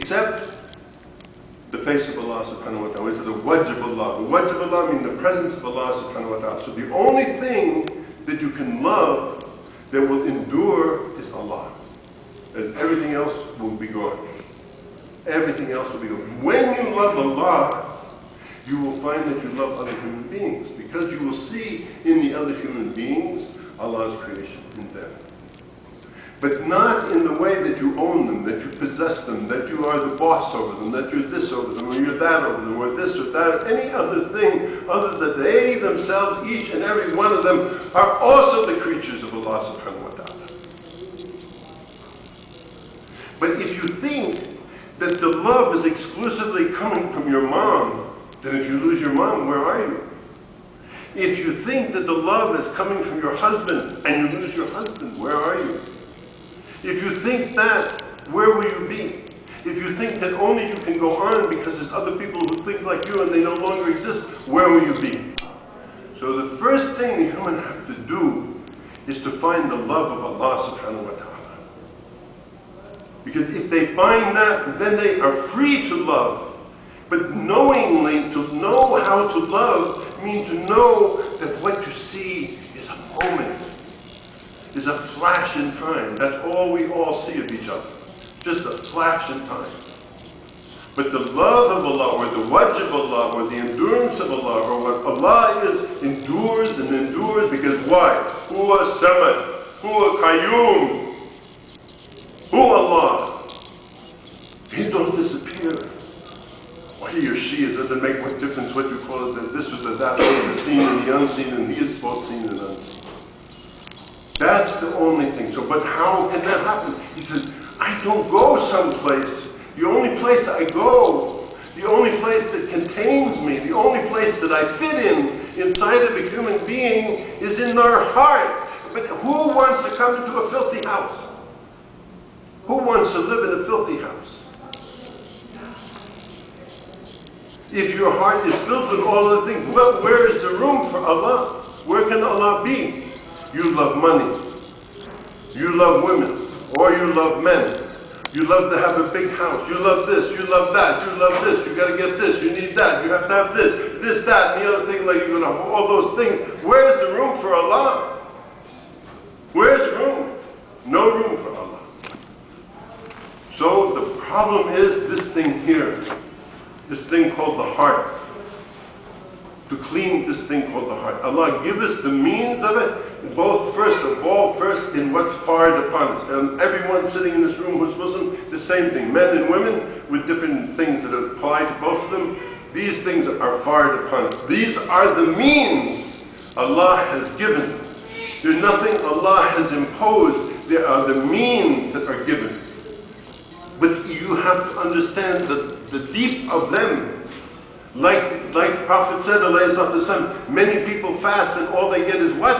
accept the face of Allah subhanahu wa ta'ala. It's the wajh of Allah. The wajh of Allah means the presence of Allah subhanahu wa ta'ala. So the only thing that you can love that will endure is Allah. And everything else will be gone. Everything else will be gone. When you love Allah, you will find that you love other human beings, because you will see in the other human beings Allah's creation in them. But not in the way that you own them, that you possess them, that you are the boss over them, that you're this over them, or you're that over them, or this or that, or any other thing other than they themselves, each and every one of them, are also the creatures of Allah subhanahu wa ta'ala. But if you think that the love is exclusively coming from your mom, then if you lose your mom, where are you? If you think that the love is coming from your husband and you lose your husband, where are you? If you think that, where will you be? If you think that only you can go on because there's other people who think like you and they no longer exist, where will you be? So the first thing the human have to do is to find the love of Allah subhanahu wa ta'ala. Because if they find that, then they are free to love. But knowingly, to know how to love means to know that what you see is a moment, is a flash in time. That's all we all see of each other. Just a flash in time. But the love of Allah, or the wajh of Allah, or the endurance of Allah, or what Allah is, endures and endures, because why? Huwa Samad, Huwa Qayyum, Huwa Allah. He don't disappear. Or he or she, it doesn't make much difference what you call it, that this or that, the seen and the unseen, and he is both seen and unseen. That's the only thing. So, but how can that happen? He says, I don't go someplace. The only place I go, the only place that contains me, the only place that I fit inside of a human being, is in their heart. But who wants to come into a filthy house? Who wants to live in a filthy house? If your heart is filled with all of the things, well, where is the room for Allah? Where can Allah be? You love money. You love women. Or you love men. You love to have a big house. You love this. You love that. You love this. You got to get this. You need that. You have to have this, that, and the other thing. Like you're going to have all those things. Where's the room for Allah? Where's the room? No room for Allah. So the problem is this thing here. This thing called the heart. To clean this thing called the heart. Allah give us the means of it, both first in what's fired upon us. And everyone sitting in this room who's Muslim, the same thing. Men and women with different things that apply to both of them. These things are fired upon us. These are the means Allah has given. There's nothing Allah has imposed. There are the means that are given. But you have to understand the deep of them. Like Prophet said, alayhi salatu wasalam, many people fast and all they get is what?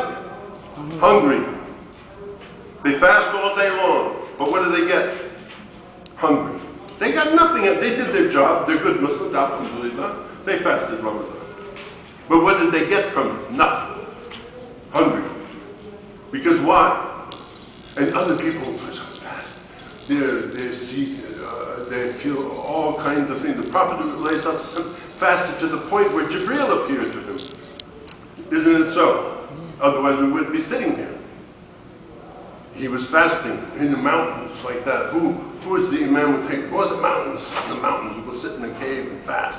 Hungry. They fast all day long, but what do they get? Hungry. They got nothing. They did their job. They're good Muslims, alhamdulillah. They fasted Ramadan. But what did they get from it? Nothing. Hungry. Because why? And other people they feel all kinds of things. The Prophet ﷺ fasted to the point where Jibreel appeared to him. Isn't it so? Otherwise we wouldn't be sitting here. He was fasting in the mountains like that. Who is the Imam who take, go to the mountains? The mountains, we'll go sit in a cave and fast.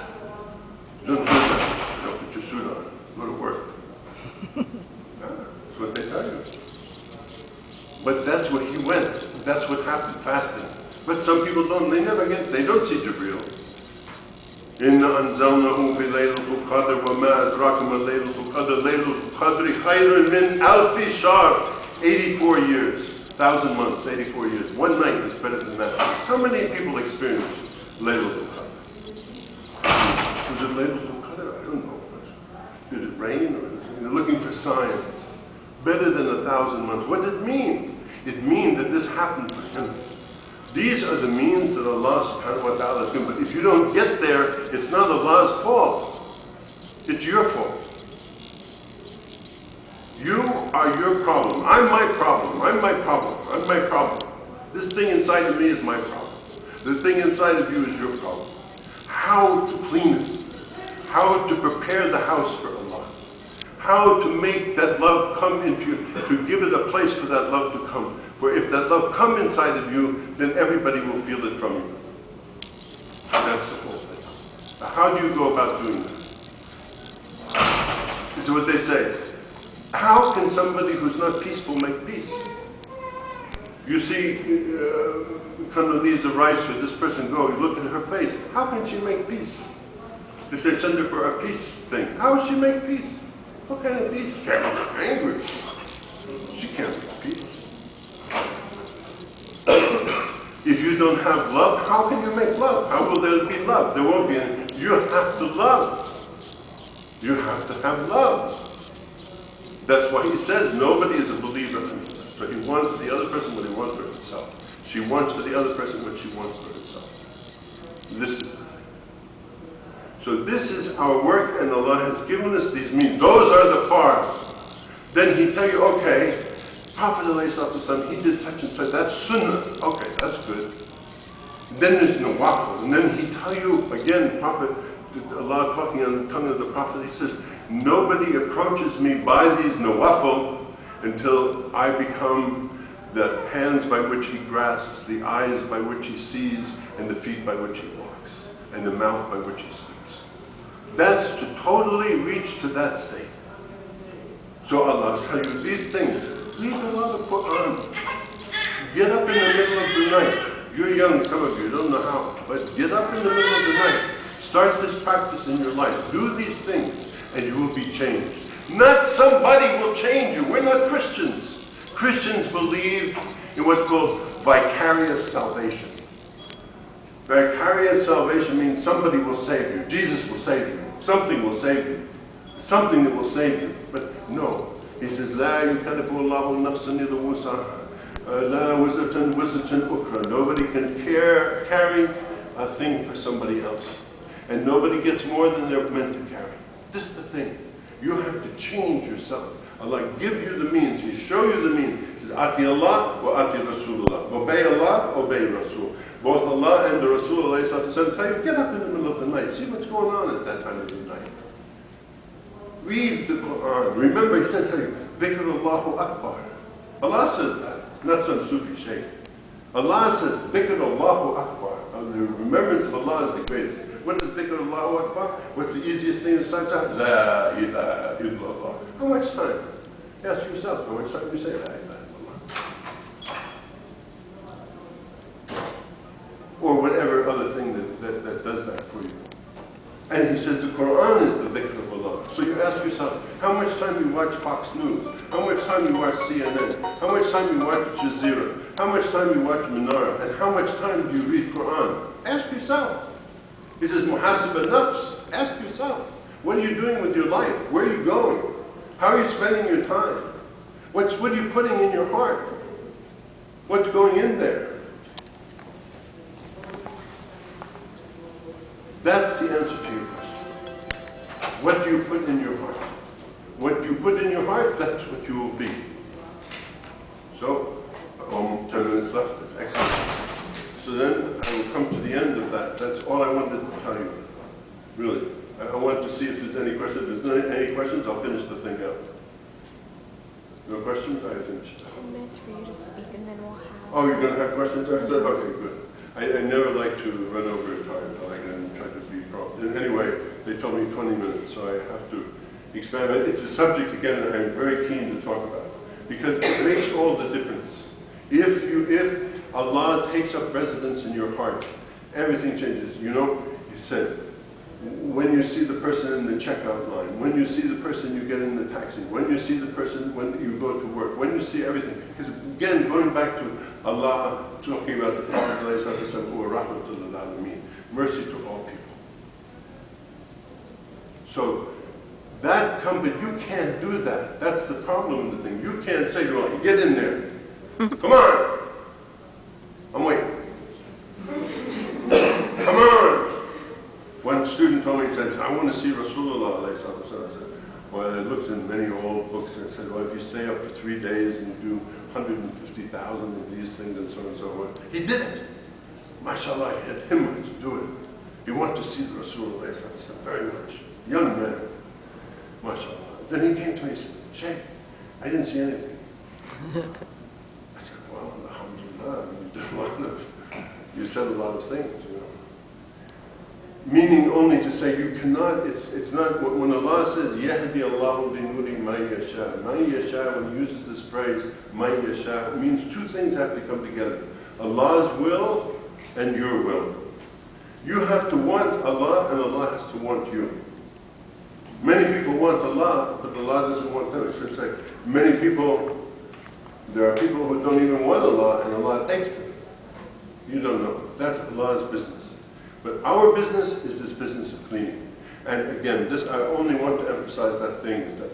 Don't do that. Don't put your suit on. Go to work. That's what they tell you. But that's where he went. That's what happened, fasting. But some people don't, they don't see Jibreel. Inna anzalnahu fi laylatul qadr wa ma adraka ma laylatul qadr. Laylatul qadri khayrun min alfi shahr. 84 years, 1,000 months, 84 years. One night is better than that. How many people experience Laylatul Qadr? Was it Laylatul Qadr? I don't know. Did it rain? Or you're looking for signs. Better than 1,000 months. What did it mean? It means that this happened for him. These are the means that Allah subhanahu wa ta'ala has given. But if you don't get there, it's not Allah's fault. It's your fault. You are your problem. I'm my problem. I'm my problem. I'm my problem. This thing inside of me is my problem. The thing inside of you is your problem. How to clean it. How to prepare the house for Allah. How to make that love come into you, to give it a place for that love to come. For if that love comes inside of you, then everybody will feel it from you. That's the whole thing. Now, how do you go about doing that? This is what they say. How can somebody who's not peaceful make peace? You see Condoleezza Rice or this person go, you look at her face. How can she make peace? They say, send her for a peace thing. How will she make peace? What kind of peace? She can't be angry. She can't make peace. If you don't have love, how can you make love? How will there be love? There won't be any. You have to love. You have to have love. That's why he says nobody is a believer until that. So he wants the other person what he wants for himself. She wants for the other person what she wants for herself. This is the thing. So this is our work, and Allah has given us these means. Those are the farz. Then he tell you, okay, Prophet ﷺ, he did such and such. That's sunnah. Okay, that's good. Then there's nawafil. And then he tell you, again, Prophet, Allah talking on the tongue of the Prophet, he says, nobody approaches me by these nawafil until I become the hands by which he grasps, the eyes by which he sees, and the feet by which he walks, and the mouth by which he speaks. That's to totally reach to that state. So Allah tells you these things. Read a lot of Quran. Get up in the middle of the night. You're young, some of you don't know how, but get up in the middle of the night. Start this practice in your life. Do these things, and you will be changed. Not somebody will change you. We're not Christians. Christians believe in what's called vicarious salvation. Vicarious salvation means somebody will save you. Jesus will save you. Something will save you. Something that will save you. But no. He says, لا يكلف الله نفسا إلا وسعها لا وزرة أخرى. Nobody can carry a thing for somebody else. And nobody gets more than they're meant to carry. This is the thing. You have to change yourself. Allah give you the means. He show you the means. He says, Ati Allah wa Ati Rasulullah. Obey Allah, obey Rasul. Both Allah and the Rasul tell you, get up in the middle of the night. See what's going on at that time of the night. Read the Quran. Remember, he said to you, Dhikrullahu Akbar. Allah says that, not some Sufi sheikh. Allah says, Dhikrullahu Akbar. The remembrance of Allah is the greatest. What is Dhikrullahu Akbar? What's the easiest thing that starts out? La ilaha illallah. How much time? Ask yourself, how much time do you say La ilaha illallah? Or whatever other thing that does that for you. And he says the Quran is the dhikr of Allah. So you ask yourself, how much time you watch Fox News? How much time you watch CNN? How much time you watch Jazeera? How much time you watch Manara? And how much time do you read Quran? Ask yourself. He says, muhasaba nafs. Ask yourself, what are you doing with your life? Where are you going? How are you spending your time? What are you putting in your heart? What's going in there? That's the answer to your question. What do you put in your heart? What you put in your heart, that's what you will be. So, 10 minutes left, that's excellent. So then I will come to the end of that. That's all I wanted to tell you. Really. I wanted to see if there's any questions. If there's any questions, I'll finish the thing out. No questions? I finished. 10 minutes for you to speak and then we'll have... Oh, you're going to have questions after? Okay, good. I never like to run over time. I like to try to be prompt. And anyway, they told me 20 minutes, so I have to expand it. It's a subject, again, that I'm very keen to talk about. Because it makes all the difference. If Allah takes up residence in your heart, everything changes. You know, he said, when you see the person in the checkout line, when you see the person you get in the taxi, when you see the person when you go to work, when you see everything. Because again, going back to Allah talking about the Prophet ﷺ, mercy to all people. So that comes, but you can't do that. That's the problem with the thing. You can't say to Allah, get in there. Come on. I'm waiting. Come on. One student told me, he said, I want to see Rasulullah. I said, well, I looked in many old books and said, well, if you stay up for 3 days and you do 150,000 of these things and so on and so on. He did it. mashallah, he had himma to do it. He wanted to see the Rasulullah very much. Young man, mashallah. Then he came to me and said, Shaykh, I didn't see anything. I said, well, alhamdulillah, you said a lot of things, you know. Meaning only to say you cannot, it's not, when Allah says, Yahdi Allahu bi nuri man yasha. Man yasha, when he uses this phrase, man yasha, it means two things have to come together. Allah's will and your will. You have to want Allah and Allah has to want you. Many people want Allah, but Allah doesn't want them. So it's like many people, there are people who don't even want Allah and Allah takes them. You don't know. That's Allah's business. But our business is this business of cleaning. And again, this I only want to emphasize that thing is that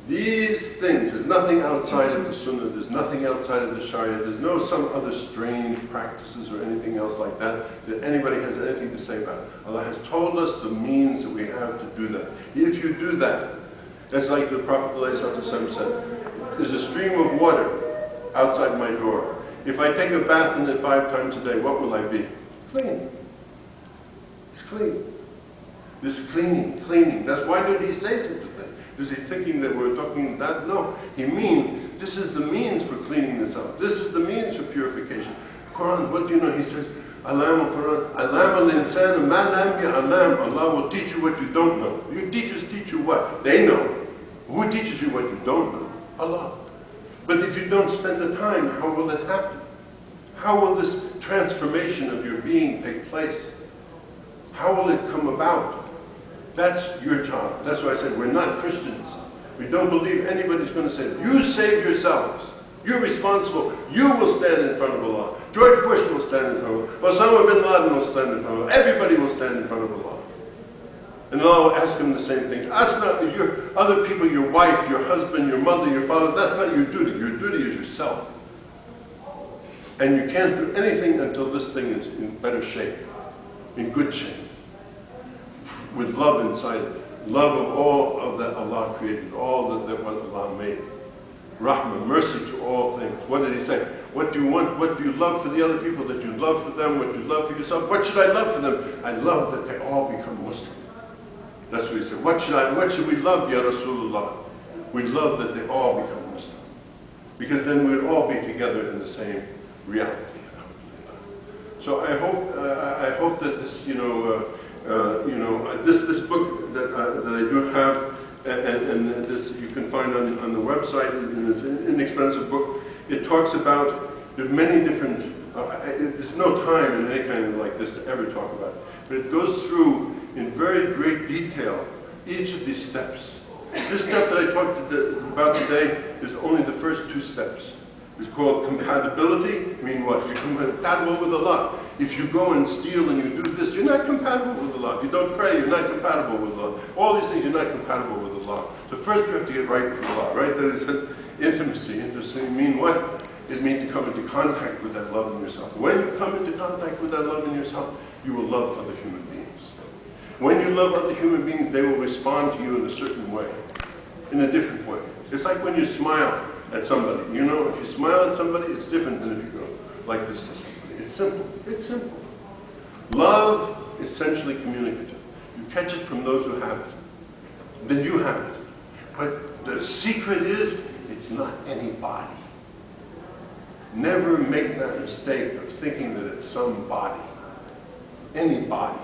these things, there's nothing outside of the Sunnah, there's nothing outside of the Sharia, there's no some other strange practices or anything else like that anybody has anything to say about. Allah has told us the means that we have to do that. If you do that, that's like the Prophet ﷺ said, there's a stream of water outside my door. If I take a bath in it 5 times a day, what will I be? Clean. It's clean. This cleaning. That's why did he say such a thing? Is he thinking that we're talking that? No. He means this is the means for cleaning this up. This is the means for purification. Quran, what do you know? He says, Alam al-Quran, Alam al-insan ma lam ya'lam. Allah will teach you what you don't know. Your teachers teach you what? They know. Who teaches you what you don't know? Allah. But if you don't spend the time, how will it happen? How will this transformation of your being take place? How will it come about? That's your job. That's why I said we're not Christians. We don't believe anybody's going to say, you save yourselves. You're responsible. You will stand in front of Allah. George Bush will stand in front of Allah. Osama bin Laden will stand in front of Allah. Everybody will stand in front of Allah. And Allah will ask him the same thing. That's not your other people, your wife, your husband, your mother, your father. That's not your duty. Your duty is yourself. And you can't do anything until this thing is in better shape, in good shape, with love inside it. Love of all of that Allah created, all that what Allah made. Rahmah, mercy to all things. What did he say? What do you want? What do you love for the other people that you love for them? What do you love for yourself? What should I love for them? I love that they all become Muslim. That's what he said. What should we love, Ya Rasulullah? We love that they all become Muslim. Because then we'd all be together in the same reality. So I hope that this, this book that I do have, and this you can find on the website, and it's an inexpensive book. It talks about, there's many different, there's no time in any kind of like this to ever talk about it, but it goes through in very great detail each of these steps. This step that I talked about today is only the first 2 steps. It's called compatibility. I mean what? You're compatible with Allah. If you go and steal and you do this, you're not compatible with Allah. If you don't pray, you're not compatible with Allah. All these things, you're not compatible with Allah. So first you have to get right with Allah, right? That is intimacy. Intimacy mean what? It means to come into contact with that love in yourself. When you come into contact with that love in yourself, you will love other human beings. When you love other human beings, they will respond to you in a certain way, in a different way. It's like when you smile at somebody. You know, if you smile at somebody, it's different than if you go like this to somebody. It's simple. It's simple. Love is essentially communicative. You catch it from those who have it. Then you have it. But the secret is, it's not anybody. Never make that mistake of thinking that it's somebody. Anybody.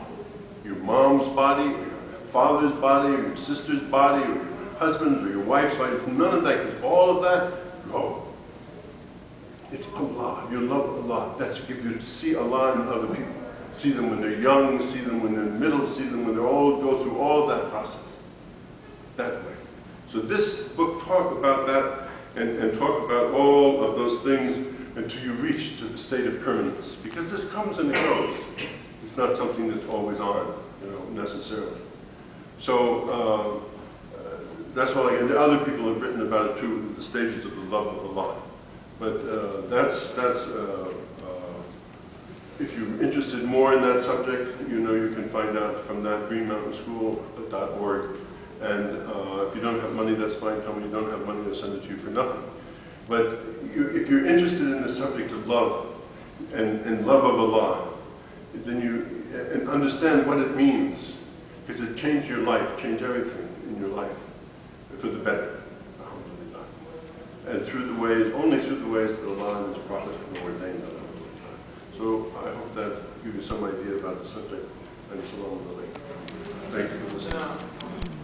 Your mom's body, or your father's body, or your sister's body, or your husband's, or your wife's body. It's none of that, because all of that, go. It's Allah. You love Allah. That's what gives you to see Allah in other people. See them when they're young, see them when they're in the middle, see them when they're old, go through all that process. That way. So this book talk about that and talk about all of those things until you reach to the state of permanence. Because this comes and it goes. It's not something that's always on, necessarily. So that's all I can. Other people have written about it too, the stages of the love of Allah. But if you're interested more in that subject, you can find out from that, greenmountainschool.org. And if you don't have money, that's fine. Tell me you don't have money, I'll send it to you for nothing. But if you're interested in the subject of love and love of Allah, then you and understand what it means, because it changed your life, changed everything in your life for the better. Alhamdulillah. And through the ways, only through the ways that Allah and His Prophet have ordained. Alhamdulillah. So I hope that gives you some idea about the subject. And Assalamu alaikum. Thank you for listening.